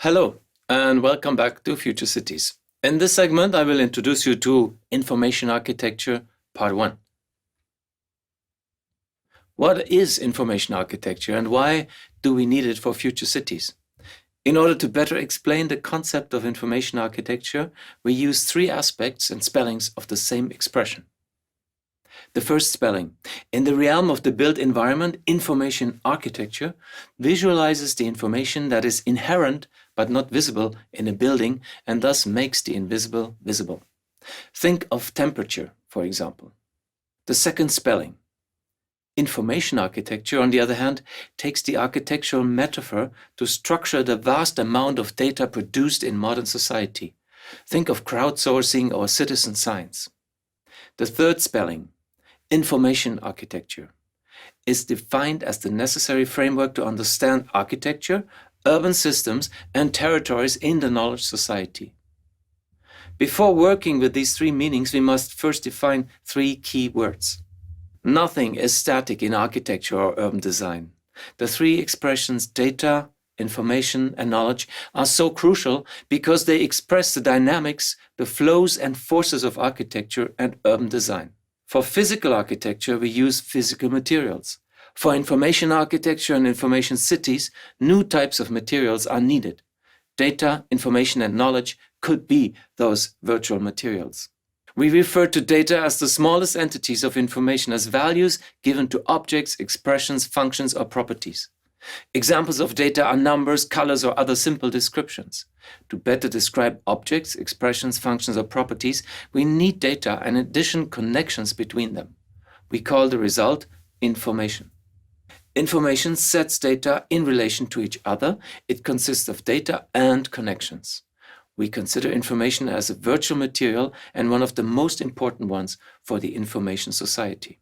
Hello, and welcome back to Future Cities. In this segment, I will introduce you to Information Architecture, Part 1. What is information architecture and why do we need it for future cities? In order to better explain the concept of information architecture, we use three aspects and spellings of the same expression. The first spelling. In the realm of the built environment, information architecture visualizes the information that is inherent but not visible in a building and thus makes the invisible visible. Think of temperature, for example. The second spelling. Information architecture, on the other hand, takes the architectural metaphor to structure the vast amount of data produced in modern society. Think of crowdsourcing or citizen science. The third spelling. Information architecture is defined as the necessary framework to understand architecture, urban systems, and territories in the knowledge society. Before working with these three meanings, we must first define three key words. Nothing is static in architecture or urban design. The three expressions data, information, and knowledge are so crucial because they express the dynamics, the flows and forces of architecture and urban design. For physical architecture, we use physical materials. For information architecture and information cities, new types of materials are needed. Data, information, and knowledge could be those virtual materials. We refer to data as the smallest entities of information, as values given to objects, expressions, functions, or properties. Examples of data are numbers, colors, or other simple descriptions. To better describe objects, expressions, functions, or properties, we need data and in addition connections between them. We call the result information. Information sets data in relation to each other. It consists of data and connections. We consider information as a virtual material and one of the most important ones for the information society.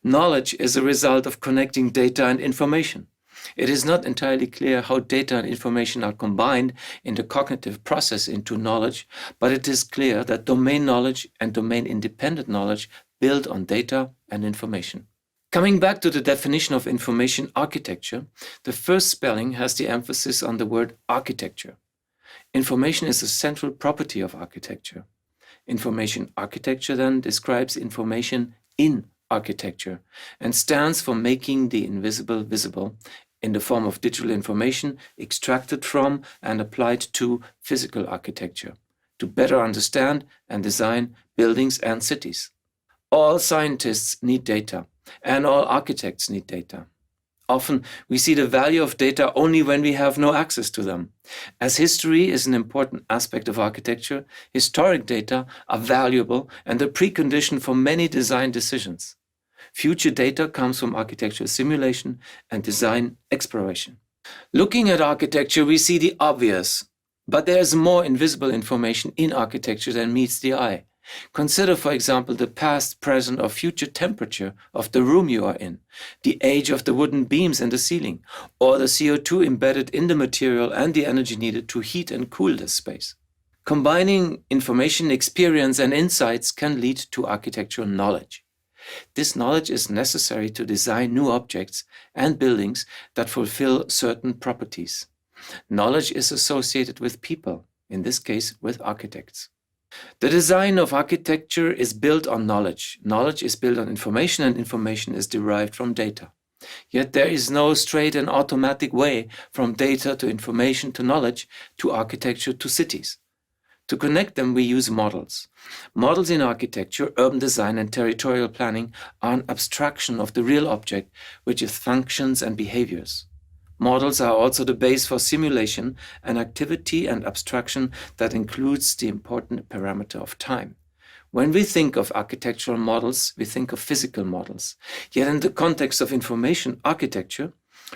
Knowledge is a result of connecting data and information. It is not entirely clear how data and information are combined in the cognitive process into knowledge, but it is clear that domain knowledge and domain-independent knowledge build on data and information. Coming back to the definition of information architecture, the first spelling has the emphasis on the word architecture. Information is a central property of architecture. Information architecture then describes information in architecture and stands for making the invisible visible in the form of digital information extracted from and applied to physical architecture to better understand and design buildings and cities. All scientists need data and all architects need data. Often we see the value of data only when we have no access to them. As history is an important aspect of architecture, historic data are valuable and a precondition for many design decisions. Future data comes from architectural simulation and design exploration. Looking at architecture, we see the obvious, but there is more invisible information in architecture than meets the eye. Consider, for example, the past, present, or future temperature of the room you are in, the age of the wooden beams in the ceiling, or the CO2 embedded in the material and the energy needed to heat and cool this space. Combining information, experience, and insights can lead to architectural knowledge. This knowledge is necessary to design new objects and buildings that fulfill certain properties. Knowledge is associated with people, in this case with architects. The design of architecture is built on knowledge. Knowledge is built on information and information is derived from data. Yet there is no straight and automatic way from data to information to knowledge to architecture to cities. To connect them, we use models. Models in architecture, urban design, and territorial planning are an abstraction of the real object, which is functions and behaviors. Models are also the base for simulation, an activity and abstraction that includes the important parameter of time. When we think of architectural models, we think of physical models. Yet in the context of information architecture,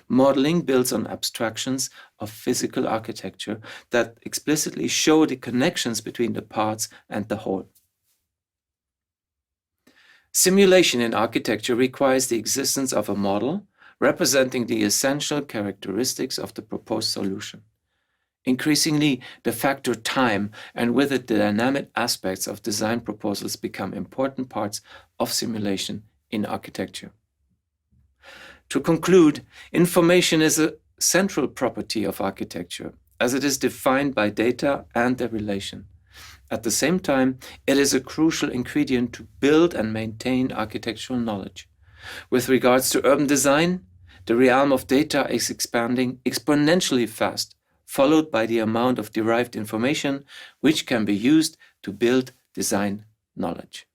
modeling builds on abstractions of physical architecture that explicitly show the connections between the parts and the whole. Simulation in architecture requires the existence of a model representing the essential characteristics of the proposed solution. Increasingly, the factor time and with it the dynamic aspects of design proposals become important parts of simulation in architecture. To conclude, information is a central property of architecture. as it is defined by data and their relation. At the same time, it is a crucial ingredient to build and maintain architectural knowledge. With regards to urban design, the realm of data is expanding exponentially fast, followed by the amount of derived information which can be used to build design knowledge.